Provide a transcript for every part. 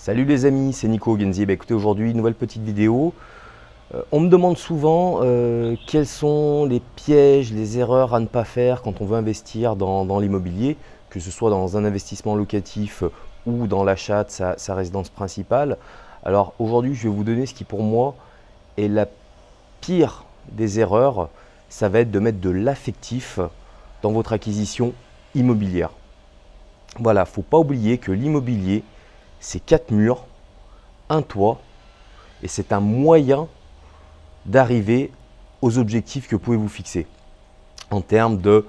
Salut les amis, c'est Nico Genzi. Écoutez, aujourd'hui, une nouvelle petite vidéo. On me demande souvent quels sont les pièges, les erreurs à ne pas faire quand on veut investir dans l'immobilier, que ce soit dans un investissement locatif ou dans l'achat de sa résidence principale. Alors aujourd'hui, je vais vous donner ce qui pour moi est la pire des erreurs. Ça va être de mettre de l'affectif dans votre acquisition immobilière. Voilà, il ne faut pas oublier que l'immobilier, c'est 4 murs, un toit, et c'est un moyen d'arriver aux objectifs que pouvez vous fixer en termes de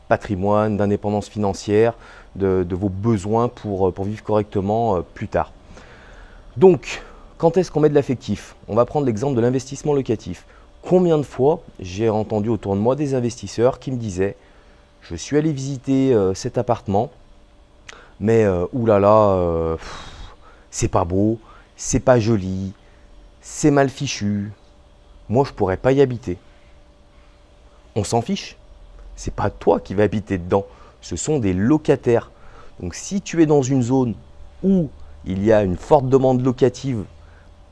patrimoine, d'indépendance financière, de vos besoins pour vivre correctement plus tard. Donc, quand est-ce qu'on met de l'affectif? On va prendre l'exemple de l'investissement locatif. Combien de fois j'ai entendu autour de moi des investisseurs qui me disaient « Je suis allé visiter cet appartement, mais oulala, c'est pas beau, c'est pas joli, c'est mal fichu, moi je pourrais pas y habiter. » On s'en fiche, c'est pas toi qui vas habiter dedans, ce sont des locataires. Donc si tu es dans une zone où il y a une forte demande locative,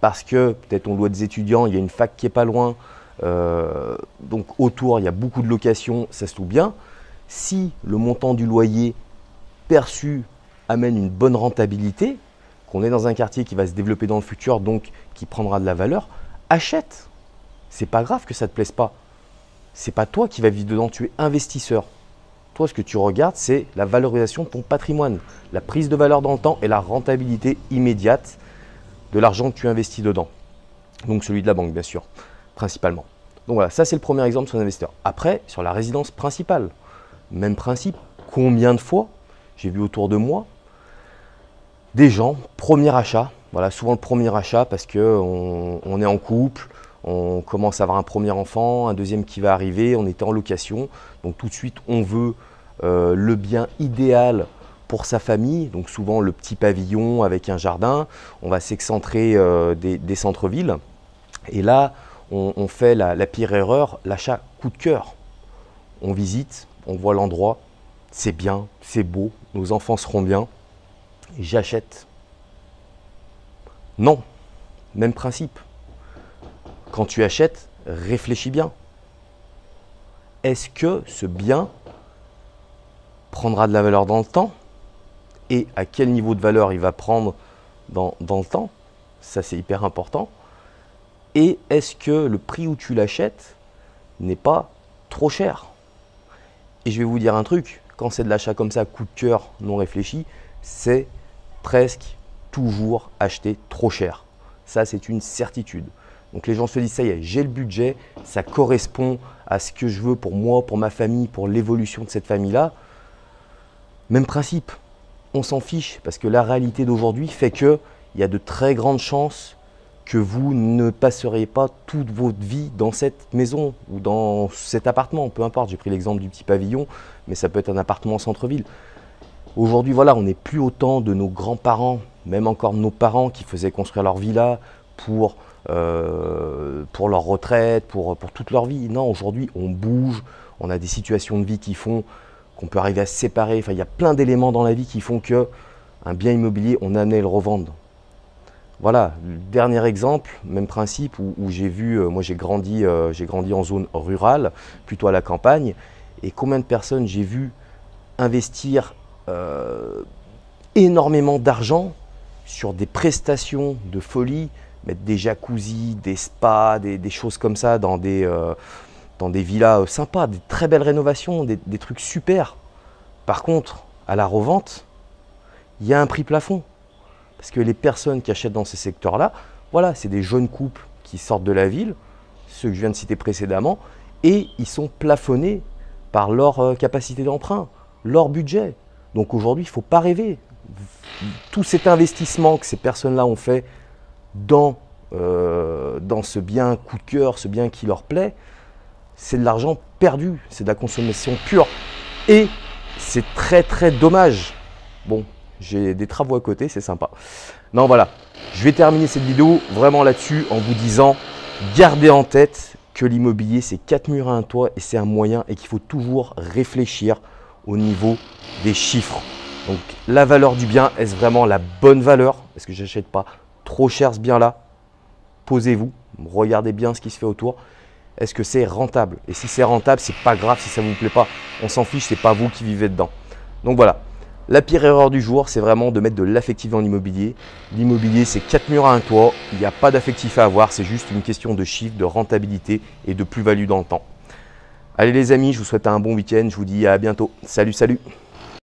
parce que peut-être on loue des étudiants, il y a une fac qui est pas loin, donc autour il y a beaucoup de locations, ça se loue bien. Si le montant du loyer perçu amène une bonne rentabilité, qu'on est dans un quartier qui va se développer dans le futur, donc qui prendra de la valeur, achète. C'est pas grave que ça ne te plaise pas. C'est pas toi qui vas vivre dedans, tu es investisseur. Toi, ce que tu regardes, c'est la valorisation de ton patrimoine, la prise de valeur dans le temps et la rentabilité immédiate de l'argent que tu investis dedans. Donc celui de la banque, bien sûr, principalement. Donc voilà, ça c'est le premier exemple sur l'investisseur. Après, sur la résidence principale, même principe, combien de fois j'ai vu autour de moi des gens, premier achat, voilà, souvent le premier achat parce qu'on est en couple, on commence à avoir un premier enfant, un deuxième qui va arriver, on était en location, donc tout de suite on veut le bien idéal pour sa famille, donc souvent le petit pavillon avec un jardin, on va s'excentrer des centres-villes, et là on fait la pire erreur, l'achat coup de cœur. On visite, on voit l'endroit, c'est bien, c'est beau, nos enfants seront bien, et j'achète. Non, même principe. Quand tu achètes, réfléchis bien. Est-ce que ce bien prendra de la valeur dans le temps? Et à quel niveau de valeur il va prendre dans le temps? Ça, c'est hyper important. Et est-ce que le prix où tu l'achètes n'est pas trop cher? Et je vais vous dire un truc, quand c'est de l'achat comme ça, coup de cœur, non réfléchi, c'est presque toujours acheter trop cher. Ça, c'est une certitude. Donc les gens se disent, ça y est, j'ai le budget, ça correspond à ce que je veux pour moi, pour ma famille, pour l'évolution de cette famille-là. Même principe, on s'en fiche parce que la réalité d'aujourd'hui fait qu'il y a de très grandes chances que vous ne passerez pas toute votre vie dans cette maison ou dans cet appartement, peu importe. J'ai pris l'exemple du petit pavillon, mais ça peut être un appartement en centre-ville. Aujourd'hui, voilà, on n'est plus au temps de nos grands-parents, même encore de nos parents qui faisaient construire leur villa pour leur retraite, pour toute leur vie. Non, aujourd'hui, on bouge, on a des situations de vie qui font qu'on peut arriver à se séparer. Enfin, il y a plein d'éléments dans la vie qui font qu'un bien immobilier, on a amené à le revendre. Voilà, le dernier exemple, même principe, où j'ai vu, moi j'ai grandi en zone rurale, plutôt à la campagne, et combien de personnes j'ai vu investir énormément d'argent sur des prestations de folie, mettre des jacuzzis, des spas, des choses comme ça dans des villas sympas, des très belles rénovations, des trucs super. Par contre, à la revente, il y a un prix plafond. Parce que les personnes qui achètent dans ces secteurs-là, voilà, c'est des jeunes couples qui sortent de la ville, ceux que je viens de citer précédemment, et ils sont plafonnés par leur capacité d'emprunt, leur budget. Donc aujourd'hui, il ne faut pas rêver. Tout cet investissement que ces personnes-là ont fait dans ce bien coup de cœur, ce bien qui leur plaît, c'est de l'argent perdu, c'est de la consommation pure. Et c'est très très dommage. Bon, j'ai des travaux à côté, c'est sympa. Non, voilà, je vais terminer cette vidéo vraiment là-dessus en vous disant, gardez en tête que l'immobilier, c'est 4 murs à un toit et c'est un moyen et qu'il faut toujours réfléchir au niveau des chiffres. Donc la valeur du bien, est-ce vraiment la bonne valeur? Est-ce que j'achète pas trop cher ce bien-là? Posez-vous, regardez bien ce qui se fait autour. Est-ce que c'est rentable? Et si c'est rentable, c'est pas grave si ça ne vous plaît pas. On s'en fiche, c'est pas vous qui vivez dedans. Donc voilà, la pire erreur du jour, c'est vraiment de mettre de l'affectif dans l'immobilier. L'immobilier, c'est 4 murs à un toit. Il n'y a pas d'affectif à avoir, c'est juste une question de chiffre, de rentabilité et de plus-value dans le temps. Allez les amis, je vous souhaite un bon week-end. Je vous dis à bientôt. Salut, salut!